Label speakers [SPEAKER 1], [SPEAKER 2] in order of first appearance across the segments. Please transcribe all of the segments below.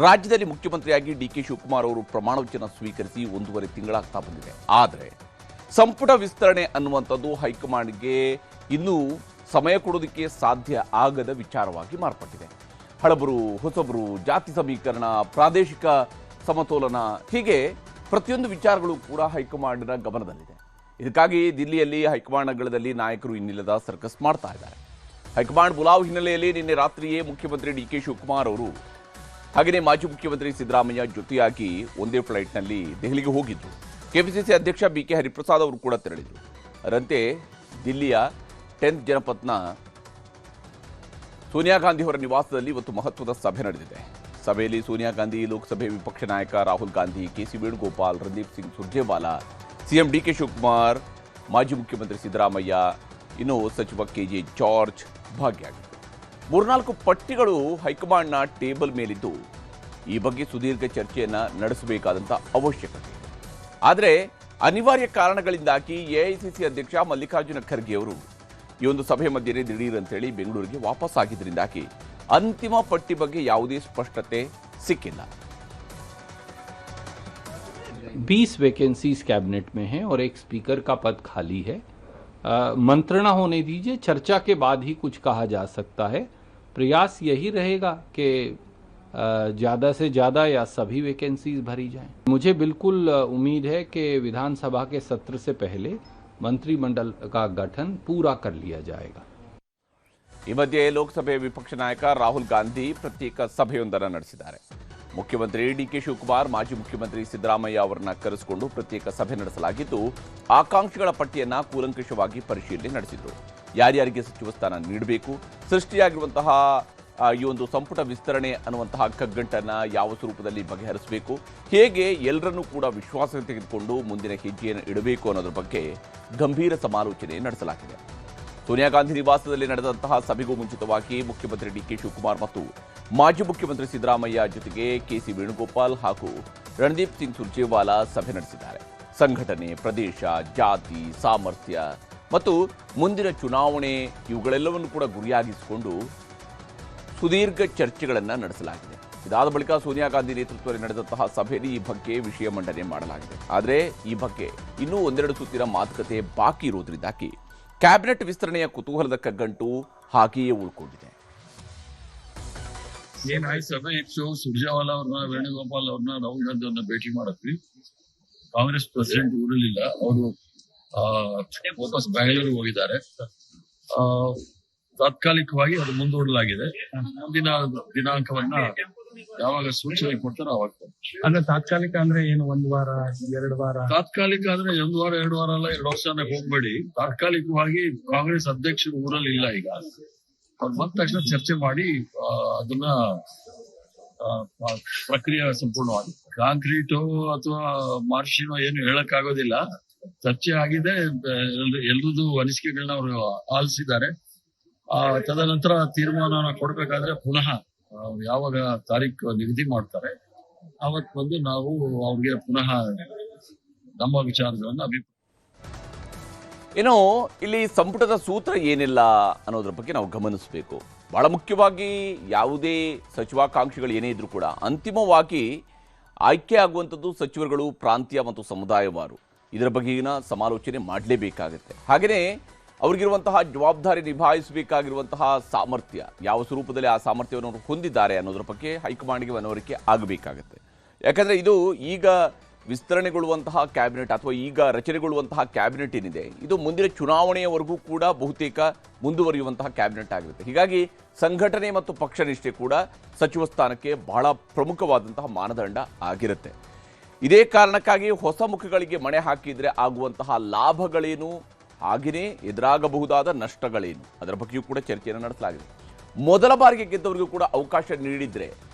[SPEAKER 1] ರಾಜ್ಯದಲ್ಲಿ ಮುಖ್ಯಮಂತ್ರಿಯಾಗಿ ಡಿಕೆ ಶಿವಕುಮಾರ್ ಅವರು ಪ್ರಮಾಣ ವಚನ ಸ್ವೀಕರಿಸಿ 1.5 ತಿಂಗಳಾಗ್ತಾ ಬಂದಿದೆ. ಆದರೆ ಸಂಪುಟ ವಿಸ್ತರಣೆ ಅನ್ನುವಂಥದ್ದು ಹೈಕಮಾಂಡ್ಗೆ ಇನ್ನೂ ಸಮಯ ಕೊಡೋದಕ್ಕೆ ಸಾಧ್ಯ ಆಗದ ವಿಚಾರವಾಗಿ ಮಾರ್ಪಟ್ಟಿದೆ. ಹಳಬರು, ಹೊಸಬರು, ಜಾತಿ ಸಮೀಕರಣ, ಪ್ರಾದೇಶಿಕ ಸಮತೋಲನ, ಹೀಗೆ ಪ್ರತಿಯೊಂದು ವಿಚಾರಗಳು ಕೂಡ ಹೈಕಮಾಂಡ್ನ ಗಮನದಲ್ಲಿದೆ. ಇದಕ್ಕಾಗಿ ದಿಲ್ಲಿಯಲ್ಲಿ ಹೈಕಮಾಂಡ್ ಅಂಗಳದಲ್ಲಿ ನಾಯಕರು ಇನ್ನಿಲ್ಲದ ಸರ್ಕಸ್ ಮಾಡ್ತಾ ಇದ್ದಾರೆ. ಹೈಕಮಾಂಡ್ ಬುಲಾವ್ ಹಿನ್ನೆಲೆಯಲ್ಲಿ ನಿನ್ನೆ ರಾತ್ರಿಯೇ ಮುಖ್ಯಮಂತ್ರಿ ಡಿಕೆ ಶಿವಕುಮಾರ್ ಅವರು ಹಾಗೆಯೇ ಮಾಜಿ ಮುಖ್ಯಮಂತ್ರಿ ಸಿದ್ದರಾಮಯ್ಯ ಜೊತೆಯಾಗಿ ಒಂದೇ ಫ್ಲೈಟ್ನಲ್ಲಿ ದೆಹಲಿಗೆ ಹೋಗಿದ್ರು. ಕೆಪಿಸಿಸಿ ಅಧ್ಯಕ್ಷ ಬಿಕೆ ಹರಿಪ್ರಸಾದ್ ಅವರು ಕೂಡ ತೆರಳಿದರು. ಅದರಂತೆ ದಿಲ್ಲಿಯ 10th ಜನಪಥ್ನ ಸೋನಿಯಾ ಗಾಂಧಿ ಅವರ ನಿವಾಸದಲ್ಲಿ ಇವತ್ತು ಮಹತ್ವದ ಸಭೆ ನಡೆದಿದೆ. ಸಭೆಯಲ್ಲಿ ಸೋನಿಯಾ ಗಾಂಧಿ, ಲೋಕಸಭೆ ವಿಪಕ್ಷ ನಾಯಕ ರಾಹುಲ್ ಗಾಂಧಿ, ಕೆಸಿ ವೇಣುಗೋಪಾಲ್, ರಣದೀಪ್ ಸಿಂಗ್ ಸುರ್ಜೇವಾಲಾ, ಸಿಎಂ ಡಿಕೆ ಶಿವಕುಮಾರ್, ಮಾಜಿ ಮುಖ್ಯಮಂತ್ರಿ ಸಿದ್ದರಾಮಯ್ಯ, ಇನ್ನು ಸಚಿವ ಕೆಜೆ ಜಾರ್ಜ್ ಭಾಗಿಯಾಗಿದ್ದರು. 3-4 ಪಟ್ಟಿಗಳು ಹೈಕಮಾಂಡ್ನ ಟೇಬಲ್ ಮೇಲಿದ್ದು ಈ ಬಗ್ಗೆ ಸುದೀರ್ಘ ಚರ್ಚೆಯನ್ನು ನಡೆಸಬೇಕಾದಂಥ ಅವಶ್ಯಕತೆ ಇದೆ. ಆದರೆ ಅನಿವಾರ್ಯ ಕಾರಣಗಳಿಂದಾಗಿ ಎಐಸಿಸಿ ಅಧ್ಯಕ್ಷ ಮಲ್ಲಿಕಾರ್ಜುನ ಖರ್ಗೆ ಅವರು ಈ ಒಂದು ಸಭೆ ಮಧ್ಯೆ ದಿಢೀರ್ ಅಂತೇಳಿ ಬೆಂಗಳೂರಿಗೆ ವಾಪಸ್ ಆಗಿದ್ದರಿಂದಾಗಿ ಅಂತಿಮ ಪಟ್ಟಿ ಬಗ್ಗೆ ಯಾವುದೇ ಸ್ಪಷ್ಟತೆ ಸಿಕ್ಕಿಲ್ಲ.
[SPEAKER 2] 20 वैकेंसीज कैबिनेट में हैं और एक स्पीकर का पद खाली है. मंत्रणा होने दीजिए, चर्चा के बाद ही कुछ कहा जा सकता है. प्रयास यही रहेगा कि ज़्यादा से ज़्यादा या सभी वैकेंसीज भरी जाएं. मुझे बिल्कुल उम्मीद है कि विधानसभा के सत्र से पहले मंत्रिमंडल का गठन पूरा कर लिया जाएगा.
[SPEAKER 1] ಈ ಮಧ್ಯೆ ಲೋಕಸಭೆ ವಿಪಕ್ಷ ನಾಯಕ ರಾಹುಲ್ ಗಾಂಧಿ ಪ್ರತ್ಯೇಕ ಸಭೆಯೊಂದನ್ನು ನಡೆಸಿದ್ದಾರೆ. ಮುಖ್ಯಮಂತ್ರಿ ಡಿಕೆ ಶಿವಕುಮಾರ್, ಮಾಜಿ ಮುಖ್ಯಮಂತ್ರಿ ಸಿದ್ದರಾಮಯ್ಯ ಅವರನ್ನ ಕರೆಸಿಕೊಂಡು ಪ್ರತ್ಯೇಕ ಸಭೆ ನಡೆಸಲಾಗಿದ್ದು, ಆಕಾಂಕ್ಷಿಗಳ ಪಟ್ಟಿಯನ್ನು ಕೂಲಂಕಷವಾಗಿ ಪರಿಶೀಲನೆ ನಡೆಸಿದರು. ಯಾರ್ಯಾರಿಗೆ ಸಚಿವ ಸ್ಥಾನ ನೀಡಬೇಕು, ಸೃಷ್ಟಿಯಾಗಿರುವಂತಹ ಈ ಒಂದು ಸಂಪುಟ ವಿಸ್ತರಣೆ ಅನ್ನುವಂತಹ ಕಗ್ಗಂಟನ್ನು ಯಾವ ಸ್ವರೂಪದಲ್ಲಿ ಬಗೆಹರಿಸಬೇಕು, ಹೇಗೆ ಎಲ್ಲರನ್ನೂ ಕೂಡ ವಿಶ್ವಾಸ ತೆಗೆದುಕೊಂಡು ಮುಂದಿನ ಹೆಜ್ಜೆಯನ್ನು ಇಡಬೇಕು ಅನ್ನೋದ್ರ ಬಗ್ಗೆ ಗಂಭೀರ ಸಮಾಲೋಚನೆ ನಡೆಸಲಾಗಿದೆ. ಸೋನಿಯಾ ಗಾಂಧಿ ನಿವಾಸದಲ್ಲಿ ನಡೆದಂತಹ ಸಭೆಗೂ ಮುಂಚಿತವಾಗಿ ಮುಖ್ಯಮಂತ್ರಿ ಡಿಕೆ ಶಿವಕುಮಾರ್ ಮತ್ತು ಮಾಜಿ ಮುಖ್ಯಮಂತ್ರಿ ಸಿದ್ದರಾಮಯ್ಯ ಜೊತೆಗೆ ಕೆಸಿ ವೇಣುಗೋಪಾಲ್ ಹಾಗೂ ರಣದೀಪ್ ಸಿಂಗ್ ಸುರ್ಜೇವಾಲಾ ಸಭೆ ನಡೆಸಿದ್ದಾರೆ. ಸಂಘಟನೆ, ಪ್ರದೇಶ, ಜಾತಿ, ಸಾಮರ್ಥ್ಯ ಮತ್ತು ಮುಂದಿನ ಚುನಾವಣೆ ಇವುಗಳೆಲ್ಲವನ್ನು ಕೂಡ ಗುರಿಯಾಗಿಸಿಕೊಂಡು ಸುದೀರ್ಘ ಚರ್ಚೆಗಳನ್ನು ನಡೆಸಲಾಗಿದೆ. ಇದಾದ ಬಳಿಕ ಸೋನಿಯಾ ಗಾಂಧಿ ನೇತೃತ್ವದಲ್ಲಿ ನಡೆದಂತಹ ಸಭೆಯಲ್ಲಿ ಈ ಬಗ್ಗೆ ವಿಷಯ ಮಂಡನೆ ಮಾಡಲಾಗಿದೆ. ಆದರೆ ಈ ಬಗ್ಗೆ ಇನ್ನೂ 1-2 ಸುತ್ತಿನ ಮಾತುಕತೆ ಬಾಕಿ ಇರುವುದರಿಂದಾಗಿ ಕ್ಯಾಬಿನೆಟ್ ವಿಸ್ತರಣೆಯ ಕುತೂಹಲದ ಕಗ್ಗಂಟು ಹಾಗೆಯೇ ಉಳ್ಕೊಂಡಿದೆ.
[SPEAKER 3] ಏನಾಯ್ತು ಸಭೆ ಇತ್ತು, ಸುರ್ಜೇವಾಲಾ ಅವ್ರನ್ನ, ವೇಣುಗೋಪಾಲ್ ಅವ್ರನ್ನ, ರಾಹುಲ್ ಗಾಂಧಿ ಅವ್ರನ್ನ ಭೇಟಿ ಮಾಡಿದ್ವಿ. ಕಾಂಗ್ರೆಸ್ ಪ್ರೆಸಿಡೆಂಟ್ ಊರಲಿಲ್ಲ, ಅವರು ವಾಪಸ್ ಬೆಂಗಳೂರಿಗೆ ಹೋಗಿದ್ದಾರೆ. ತಾತ್ಕಾಲಿಕವಾಗಿ ಅದು ಮುಂದೂಡಲಾಗಿದೆ. ಮುಂದಿನ ದಿನಾಂಕವನ್ನ ಯಾವಾಗ ಸೂಚನೆ ಕೊಡ್ತಾರೋ ಅವಾಗ.
[SPEAKER 4] ಅಂದ್ರೆ ತಾತ್ಕಾಲಿಕ ಅಂದ್ರೆ ಏನು, 1 ವಾರ 2 ವಾರ?
[SPEAKER 3] ತಾತ್ಕಾಲಿಕ ಅಂದ್ರೆ 1 ವಾರ 2 ವಾರ ಅಲ್ಲ, 2 ವರ್ಷನೇ ಹೋಗ್ಬೇಡಿ. ತಾತ್ಕಾಲಿಕವಾಗಿ ಕಾಂಗ್ರೆಸ್ ಅಧ್ಯಕ್ಷರು ಊರಲ್ಲಿ ಇಲ್ಲ. ಈಗ ಅವ್ರು ಬಂದ ತಕ್ಷಣ ಚರ್ಚೆ ಮಾಡಿ ಅದನ್ನ ಪ್ರಕ್ರಿಯೆ ಸಂಪೂರ್ಣವಾಗಿ ಕಾಂಕ್ರೀಟು ಅಥವಾ ಮಾರ್ಷಿನೋ ಏನು ಹೇಳಕ್ಕಾಗೋದಿಲ್ಲ. ಚರ್ಚೆ ಆಗಿದೆ, ಎಲ್ರದ್ದು ಅನಿಸಿಕೆಗಳನ್ನ ಅವರು ಆಲಿಸಿದ್ದಾರೆ. ತದನಂತರ ತೀರ್ಮಾನ ಕೊಡ್ಬೇಕಾದ್ರೆ ಪುನಃ ಯಾವಾಗ ತಾರೀಖು ನಿಗದಿ ಮಾಡ್ತಾರೆ ಅವತ್ತು ಬಂದು ನಾವು ಅವ್ರಿಗೆ ಪುನಃ ನಮ್ಮ ವಿಚಾರಗಳನ್ನ
[SPEAKER 1] ಇನ್ನು ಇಲ್ಲಿ ಸಂಪುಟದ ಸೂತ್ರ ಏನಿಲ್ಲ ಅನ್ನೋದ್ರ ಬಗ್ಗೆ ನಾವು ಗಮನಿಸಬೇಕು. ಬಹಳ ಮುಖ್ಯವಾಗಿ ಯಾವುದೇ ಸಚಿವಾಕಾಂಕ್ಷಿಗಳು ಏನೇ ಇದ್ರೂ ಕೂಡ ಅಂತಿಮವಾಗಿ ಆಯ್ಕೆ ಆಗುವಂಥದ್ದು ಸಚಿವರುಗಳು ಪ್ರಾಂತ್ಯ ಮತ್ತು ಸಮುದಾಯವಾರು. ಇದರ ಬಗೆಗಿನ ಸಮಾಲೋಚನೆ ಮಾಡಲೇಬೇಕಾಗುತ್ತೆ. ಹಾಗೆಯೇ ಅವರಿಗಿರುವಂತಹ ಜವಾಬ್ದಾರಿ ನಿಭಾಯಿಸಬೇಕಾಗಿರುವಂತಹ ಸಾಮರ್ಥ್ಯ, ಯಾವ ಸ್ವರೂಪದಲ್ಲಿ ಆ ಸಾಮರ್ಥ್ಯವನ್ನು ಅವರು ಹೊಂದಿದ್ದಾರೆ ಅನ್ನೋದ್ರ ಬಗ್ಗೆ ಹೈಕಮಾಂಡ್ಗೆ ಮನವರಿಕೆ ಆಗಬೇಕಾಗತ್ತೆ. ಯಾಕಂದರೆ ಇದು ಈಗ ವಿಸ್ತರಣೆಗೊಳ್ಳುವಂತಹ ಕ್ಯಾಬಿನೆಟ್ ಅಥವಾ ಈಗ ರಚನೆಗೊಳ್ಳುವಂತಹ ಕ್ಯಾಬಿನೆಟ್ ಏನಿದೆ, ಇದು ಮುಂದಿನ ಚುನಾವಣೆಯವರೆಗೂ ಕೂಡ ಬಹುತೇಕ ಮುಂದುವರಿಯುವಂತಹ ಕ್ಯಾಬಿನೆಟ್ ಆಗಿರುತ್ತೆ. ಹೀಗಾಗಿ ಸಂಘಟನೆ ಮತ್ತು ಪಕ್ಷನಿಷ್ಠೆ ಕೂಡ ಸಚಿವ ಸ್ಥಾನಕ್ಕೆ ಬಹಳ ಪ್ರಮುಖವಾದಂತಹ ಮಾನದಂಡ ಆಗಿರುತ್ತೆ. ಇದೇ ಕಾರಣಕ್ಕಾಗಿ ಹೊಸ ಮುಖಗಳಿಗೆ ಮಣೆ ಹಾಕಿದರೆ ಆಗುವಂತಹ ಲಾಭಗಳೇನು, ಹಾಗೆಯೇ ಎದುರಾಗಬಹುದಾದ ನಷ್ಟಗಳೇನು, ಅದರ ಬಗ್ಗೆಯೂ ಕೂಡ ಚರ್ಚೆಯನ್ನು ನಡೆಸಲಾಗಿದೆ. ಮೊದಲ ಬಾರಿಗೆ ಗೆದ್ದವರಿಗೂ ಕೂಡ ಅವಕಾಶ ನೀಡಿದರೆ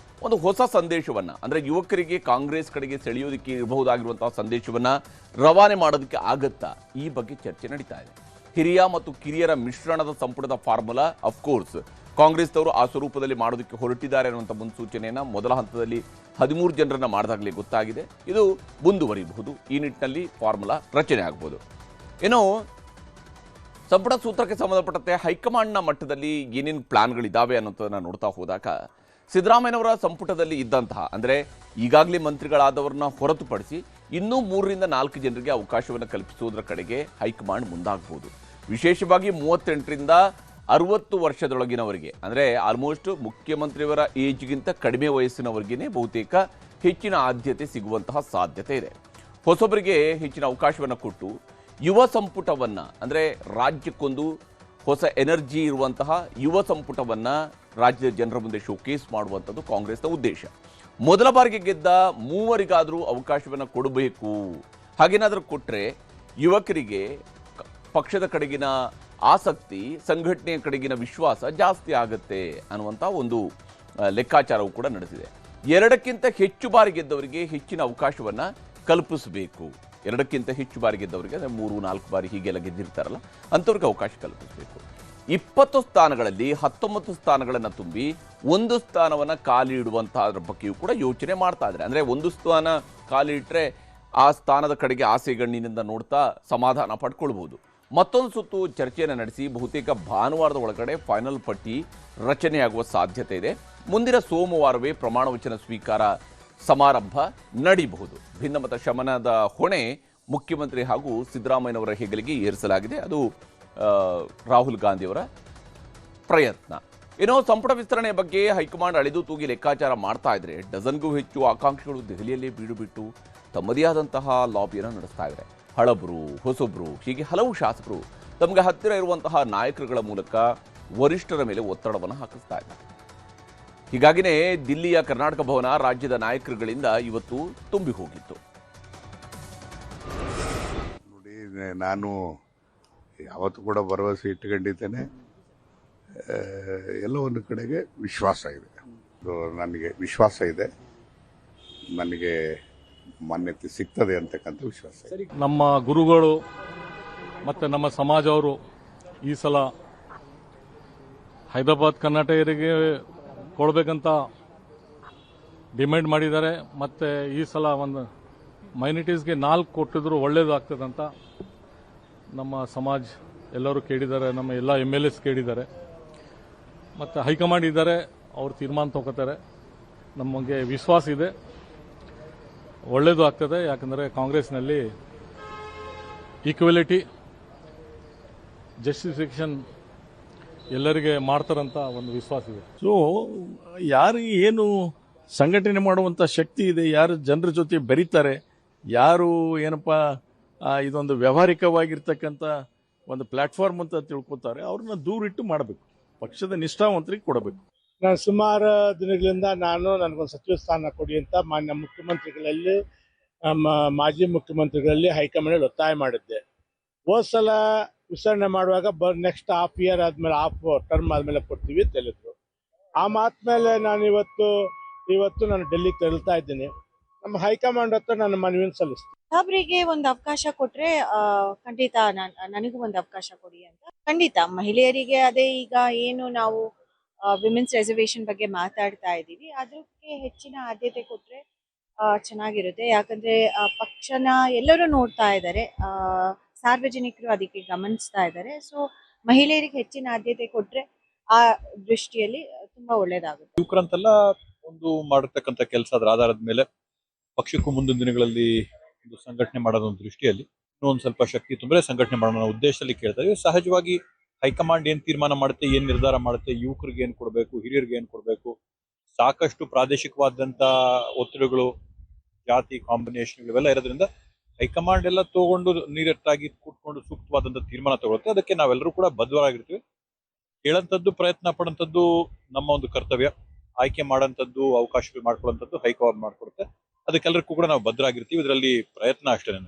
[SPEAKER 1] ಒಂದು ಹೊಸ ಸಂದೇಶವನ್ನು, ಅಂದರೆ ಯುವಕರಿಗೆ ಕಾಂಗ್ರೆಸ್ ಕಡೆಗೆ ಸೆಳೆಯೋದಕ್ಕೆ ಇರಬಹುದಾಗಿರುವಂತಹ ಸಂದೇಶವನ್ನು ರವಾನೆ ಮಾಡೋದಕ್ಕೆ ಆಗತ್ತಾ, ಈ ಬಗ್ಗೆ ಚರ್ಚೆ ನಡೀತಾ ಇದೆ. ಹಿರಿಯ ಮತ್ತು ಕಿರಿಯರ ಮಿಶ್ರಣದ ಸಂಪುಟದ ಫಾರ್ಮುಲಾ ಅಫ್ಕೋರ್ಸ್ ಕಾಂಗ್ರೆಸ್ನವರು ಆ ಸ್ವರೂಪದಲ್ಲಿ ಮಾಡೋದಕ್ಕೆ ಹೊರಟಿದ್ದಾರೆ ಅನ್ನುವಂಥ ಮುನ್ಸೂಚನೆಯನ್ನು ಮೊದಲ ಹಂತದಲ್ಲಿ 13 ಜನರನ್ನು ಮಾಡಿದಾಗಲೇ ಗೊತ್ತಾಗಿದೆ. ಇದು ಮುಂದುವರಿಯಬಹುದು. ಈ ನಿಟ್ಟಿನಲ್ಲಿ ಫಾರ್ಮುಲಾ ರಚನೆ ಆಗಬಹುದು. ಇನ್ನು ಸಂಪುಟ ಸೂತ್ರಕ್ಕೆ ಸಂಬಂಧಪಟ್ಟಂತೆ ಹೈಕಮಾಂಡ್ನ ಮಟ್ಟದಲ್ಲಿ ಏನೇನು ಪ್ಲಾನ್ಗಳಿದ್ದಾವೆ ಅನ್ನೋದನ್ನು ನೋಡ್ತಾ ಹೋದಾಗ ಸಿದ್ದರಾಮಯ್ಯನವರ ಸಂಪುಟದಲ್ಲಿ ಇದ್ದಂತಹ ಅಂದರೆ ಈಗಾಗಲೇ ಮಂತ್ರಿಗಳಾದವರನ್ನ ಹೊರತುಪಡಿಸಿ ಇನ್ನೂ 3ರಿಂದ 4 ಜನರಿಗೆ ಅವಕಾಶವನ್ನು ಕಲ್ಪಿಸುವುದರ ಕಡೆಗೆ ಹೈಕಮಾಂಡ್ ಮುಂದಾಗಬಹುದು. ವಿಶೇಷವಾಗಿ 38ರಿಂದ 60 ವರ್ಷದೊಳಗಿನವರಿಗೆ, ಅಂದರೆ ಆಲ್ಮೋಸ್ಟ್ ಮುಖ್ಯಮಂತ್ರಿಯವರ ಏಜ್ಗಿಂತ ಕಡಿಮೆ ವಯಸ್ಸಿನವರಿಗೇ ಬಹುತೇಕ ಹೆಚ್ಚಿನ ಆದ್ಯತೆ ಸಿಗುವಂತಹ ಸಾಧ್ಯತೆ ಇದೆ. ಹೊಸಬರಿಗೆ ಹೆಚ್ಚಿನ ಅವಕಾಶವನ್ನು ಕೊಟ್ಟು ಯುವ ಸಂಪುಟವನ್ನು, ಅಂದರೆ ರಾಜ್ಯಕ್ಕೊಂದು ಹೊಸ ಎನರ್ಜಿ ಇರುವಂತಹ ಯುವ ಸಂಪುಟವನ್ನು ರಾಜ್ಯದ ಜನರ ಮುಂದೆ ಶೋಕೇಸ್ ಮಾಡುವಂಥದ್ದು ಕಾಂಗ್ರೆಸ್ನ ಉದ್ದೇಶ. ಮೊದಲ ಬಾರಿಗೆ ಗೆದ್ದ 3ವರಿಗಾದರೂ ಅವಕಾಶವನ್ನು ಕೊಡಬೇಕು. ಹಾಗೇನಾದರೂ ಕೊಟ್ಟರೆ ಯುವಕರಿಗೆ ಪಕ್ಷದ ಕಡೆಗಿನ ಆಸಕ್ತಿ, ಸಂಘಟನೆಯ ಕಡೆಗಿನ ವಿಶ್ವಾಸ ಜಾಸ್ತಿ ಆಗುತ್ತೆ ಅನ್ನುವಂಥ ಒಂದು ಲೆಕ್ಕಾಚಾರವೂ ಕೂಡ ನಡೆದಿದೆ. 2ಕ್ಕಿಂತ ಹೆಚ್ಚು ಬಾರಿ ಗೆದ್ದವರಿಗೆ ಹೆಚ್ಚಿನ ಅವಕಾಶವನ್ನು ಕಲ್ಪಿಸಬೇಕು. 2ಕ್ಕಿಂತ ಹೆಚ್ಚು ಬಾರಿ ಗೆದ್ದವರಿಗೆ, ಅಂದರೆ 3-4 ಬಾರಿ ಹೀಗೆಲ್ಲ ಗೆದ್ದಿರ್ತಾರಲ್ಲ ಅಂಥವ್ರಿಗೆ ಅವಕಾಶ ಕಲ್ಪಿಸಬೇಕು. 20 ಸ್ಥಾನಗಳಲ್ಲಿ 19 ಸ್ಥಾನಗಳನ್ನು ತುಂಬಿ 1 ಸ್ಥಾನವನ್ನು ಖಾಲಿ ಇಡುವಂಥದ್ರ ಬಗ್ಗೆಯೂ ಕೂಡ ಯೋಚನೆ ಮಾಡ್ತಾ ಇದ್ದಾರೆ. ಅಂದರೆ 1 ಸ್ಥಾನ ಖಾಲಿ ಇಟ್ಟರೆ ಆ ಸ್ಥಾನದ ಕಡೆಗೆ ಆಸೆಗಣ್ಣಿನಿಂದ ನೋಡ್ತಾ ಸಮಾಧಾನ ಪಡ್ಕೊಳ್ಬೋದು. ಮತ್ತೊಂದು ಸುತ್ತು ಚರ್ಚೆಯನ್ನು ನಡೆಸಿ ಬಹುತೇಕ ಭಾನುವಾರದ ಒಳಗಡೆ ಫೈನಲ್ ಪಟ್ಟಿ ರಚನೆಯಾಗುವ ಸಾಧ್ಯತೆ ಇದೆ. ಮುಂದಿನ ಸೋಮವಾರವೇ ಪ್ರಮಾಣ ವಚನ ಸ್ವೀಕಾರ ಸಮಾರಂಭ ನಡೀಬಹುದು. ಭಿನ್ನಮತ ಶಮನದ ಹೊಣೆ ಮುಖ್ಯಮಂತ್ರಿ ಹಾಗೂ ಸಿದ್ದರಾಮಯ್ಯನವರ ಹೆಗಲಿಗೆ ಏರಿಸಲಾಗಿದೆ. ಅದು ರಾಹುಲ್ ಗಾಂಧಿಯವರ ಪ್ರಯತ್ನ. ಏನೋ ಸಂಪುಟ ವಿಸ್ತರಣೆಯ ಬಗ್ಗೆ ಹೈಕಮಾಂಡ್ ಅಳೆದು ತೂಗಿ ಲೆಕ್ಕಾಚಾರ ಮಾಡ್ತಾ ಇದ್ರೆ, ಡಜನ್ಗೂ ಹೆಚ್ಚು ಆಕಾಂಕ್ಷಿಗಳು ದೆಹಲಿಯಲ್ಲೇ ಬೀಡು ಬಿಟ್ಟು ತಮ್ಮದೇ ಆದಂತಹ ಲಾಬಿಯನ್ನು ನಡೆಸ್ತಾ ಇದ್ದಾರೆ. ಹಳಬರು, ಹೊಸಬ್ರು, ಹೀಗೆ ಹಲವು ಶಾಸಕರು ತಮಗೆ ಹತ್ತಿರ ಇರುವಂತಹ ನಾಯಕರುಗಳ ಮೂಲಕ ವರಿಷ್ಠರ ಮೇಲೆ ಒತ್ತಡವನ್ನು ಹಾಕಿಸ್ತಾ ಇದ್ದಾರೆ. ಹೀಗಾಗಿನೇ ದಿಲ್ಲಿಯ ಕರ್ನಾಟಕ ಭವನ ರಾಜ್ಯದ ನಾಯಕರುಗಳಿಂದ ಇವತ್ತು ತುಂಬಿ ಹೋಗಿತ್ತು.
[SPEAKER 5] ನೋಡಿ, ನಾನು ಯಾವತ್ತೂ ಕೂಡ ಭರವಸೆ ಇಟ್ಟುಕೊಂಡಿದ್ದೇನೆ. ಎಲ್ಲ ಒಂದು ಕಡೆಗೆ ವಿಶ್ವಾಸ ಇದೆ. ನನಗೆ ವಿಶ್ವಾಸ ಇದೆ, ನನಗೆ ಮಾನ್ಯತೆ ಸಿಗ್ತದೆ ಅಂತಕ್ಕಂಥ ವಿಶ್ವಾಸ ಇದೆ.
[SPEAKER 6] ನಮ್ಮ ಗುರುಗಳು ಮತ್ತು ನಮ್ಮ ಸಮಾಜವರು ಈ ಸಲ ಹೈದರಾಬಾದ್ ಕರ್ನಾಟಕರಿಗೆ ಕೊಡಬೇಕಂತ ಡಿಮ್ಯಾಂಡ್ ಮಾಡಿದ್ದಾರೆ. ಮತ್ತು ಈ ಸಲ ಒಂದು ಮೈನಾರಿಟೀಸ್ಗೆ 4 ಕೊಟ್ಟಿದ್ರು ಒಳ್ಳೇದಾಗ್ತದಂತ ನಮ್ಮ ಸಮಾಜ ಎಲ್ಲರೂ ಕೇಳಿದ್ದಾರೆ, ನಮ್ಮ ಎಲ್ಲ MLAs ಕೇಳಿದ್ದಾರೆ. ಮತ್ತು ಹೈಕಮಾಂಡ್ ಇದ್ದಾರೆ, ಅವರು ತೀರ್ಮಾನ ತಗೋತಾರೆ. ನಮಗೆ ವಿಶ್ವಾಸ ಇದೆ, ಒಳ್ಳೆಯದು ಆಗ್ತದೆ. ಯಾಕಂದರೆ ಕಾಂಗ್ರೆಸ್ನಲ್ಲಿ ಈಕ್ವಾಲಿಟಿ, ಜಸ್ಟಿಫಿಕೇಷನ್ ಎಲ್ಲರಿಗೆ ಮಾಡ್ತಾರಂತ ಒಂದು ವಿಶ್ವಾಸ ಇದೆ.
[SPEAKER 7] ಸೊ ಯಾರಿಗೆ ಏನು ಸಂಘಟನೆ ಮಾಡುವಂಥ ಶಕ್ತಿ ಇದೆ, ಯಾರು ಜನರ ಜೊತೆ ಬೆರೀತಾರೆ, ಯಾರು ಏನಪ್ಪ ಇದೊಂದು ವ್ಯಾವಹಾರಿಕವಾಗಿರ್ತಕ್ಕಂಥ ಒಂದು ಪ್ಲಾಟ್ಫಾರ್ಮ್ ಅಂತ ತಿಳ್ಕೊತಾರೆ, ಅವ್ರನ್ನ ದೂರಿಟ್ಟು ಮಾಡಬೇಕು. ಪಕ್ಷದ ನಿಷ್ಠಾವಂತರಿಗೆ ಕೊಡಬೇಕು.
[SPEAKER 8] ನಾನು ಸುಮಾರು ದಿನಗಳಿಂದ ನನಗೊಂದು ಸಚಿವ ಸ್ಥಾನ ಕೊಡಿ ಅಂತ ಮಾನ್ಯ ಮುಖ್ಯಮಂತ್ರಿಗಳಲ್ಲಿ, ಮಾಜಿ ಮುಖ್ಯಮಂತ್ರಿಗಳಲ್ಲಿ ಹೈಕಮಾಂಡ್ ಒತ್ತಾಯ ಮಾಡಿದ್ದೆ. ಹೋದ ಸಲ ವಿಸ್ತರಣೆ ಮಾಡುವಾಗ ನೆಕ್ಸ್ಟ್ ಹಾಫ್ ಇಯರ್ ಆದಮೇಲೆ, ಹಾಫ್ ಟರ್ಮ್ ಆದಮೇಲೆ ಕೊಡ್ತೀವಿ ಅಂತ ಹೇಳಿದ್ರು. ಆ ಮಾತು ಮೇಲೆ ನಾನು ಇವತ್ತು ನಾನು ಡೆಲ್ಲಿಗೆ ತೆರಳ್ತಾ ಇದ್ದೀನಿ. ನಮ್ಮ ಹೈಕಮಾಂಡ್ ಹತ್ರ ನನ್ನ ಮನವಿಯನ್ನು ಸಲ್ಲಿಸ್ತೀನಿ.
[SPEAKER 9] ಒಬ್ಬರಿಗೆ ಒಂದು ಅವಕಾಶ ಕೊಟ್ರೆ ಖಂಡಿತ ನನಗೂ ಒಂದು ಅವಕಾಶ ಕೊಡಿ ಅಂತ. ಖಂಡಿತ ಮಹಿಳೆಯರಿಗೆ ಅದೇ ಈಗ ಏನು ನಾವು ವಿಮೆನ್ಸ್ ರಿಸರ್ವೇಶನ್ ಬಗ್ಗೆ ಮಾತಾಡ್ತಾ ಇದ್ದೀವಿ, ಅದಕ್ಕೆ ಹೆಚ್ಚಿನ ಆದ್ಯತೆ ಕೊಟ್ರೆ ಚೆನ್ನಾಗಿರುತ್ತೆ. ಯಾಕಂದ್ರೆ ಪಕ್ಷನ ಎಲ್ಲರೂ ನೋಡ್ತಾ ಇದ್ದಾರೆ, ಸಾರ್ವಜನಿಕರು ಅದಕ್ಕೆ ಗಮನಿಸ್ತಾ ಇದ್ದಾರೆ. ಸೊ ಮಹಿಳೆಯರಿಗೆ ಹೆಚ್ಚಿನ ಆದ್ಯತೆ ಕೊಟ್ರೆ ಆ ದೃಷ್ಟಿಯಲ್ಲಿ ತುಂಬಾ ಒಳ್ಳೇದಾಗುತ್ತೆ.
[SPEAKER 10] ಯುವಕರಂತೆಲ್ಲ ಒಂದು ಮಾಡಿರ್ತಕ್ಕಂಥ ಕೆಲಸ ಅದರ ಆಧಾರದ ಮೇಲೆ ಪಕ್ಷಕ್ಕೂ ಮುಂದಿನ ದಿನಗಳಲ್ಲಿ ಒಂದು ಸಂಘಟನೆ ಮಾಡೋದು ಒಂದು ದೃಷ್ಟಿಯಲ್ಲಿ ಇನ್ನೊಂದು ಸ್ವಲ್ಪ ಶಕ್ತಿ ತುಂಬರೆ ಸಂಘಟನೆ ಮಾಡೋಣ ಉದ್ದೇಶದಲ್ಲಿ ಕೇಳ್ತಾ ಇದ್ದೀವಿ. ಸಹಜವಾಗಿ ಹೈಕಮಾಂಡ್ ಏನ್ ತೀರ್ಮಾನ ಮಾಡುತ್ತೆ, ಏನ್ ನಿರ್ಧಾರ ಮಾಡುತ್ತೆ, ಯುವಕರಿಗೆ ಏನ್ ಕೊಡಬೇಕು, ಹಿರಿಯರಿಗೆ ಏನ್ ಕೊಡಬೇಕು, ಸಾಕಷ್ಟು ಪ್ರಾದೇಶಿಕವಾದಂತ ಒತ್ತಡಗಳು, ಜಾತಿ ಕಾಂಬಿನೇಷನ್ ಇವೆಲ್ಲ ಇರೋದ್ರಿಂದ ಹೈಕಮಾಂಡ್ ಎಲ್ಲ ತಗೊಂಡು ನೀರಟ್ಟಾಗಿ ಕೂತ್ಕೊಂಡು ಸೂಕ್ತವಾದಂತ ತೀರ್ಮಾನ ತಗೊಳುತ್ತೆ. ಅದಕ್ಕೆ ನಾವೆಲ್ಲರೂ ಕೂಡ ಬದ್ಧರಾಗಿರ್ತೀವಿ. ಹೇಳಂತದ್ದು, ಪ್ರಯತ್ನ ಪಡೋಂಥದ್ದು ನಮ್ಮ ಒಂದು ಕರ್ತವ್ಯ. ಆಯ್ಕೆ ಮಾಡೋಂಥದ್ದು, ಅವಕಾಶಗಳು ಮಾಡ್ಕೊಳ್ಳೋಂಥದ್ದು ಹೈಕಮಾಂಡ್ ಮಾಡ್ಕೊಡುತ್ತೆ. ಅದಕ್ಕೆಲ್ಲರಿಗೂ ಕೂಡ ನಾವು ಬದ್ಧರಾಗಿರ್ತೀವಿ. ಇದರಲ್ಲಿ ಪ್ರಯತ್ನ ಅಷ್ಟೇ.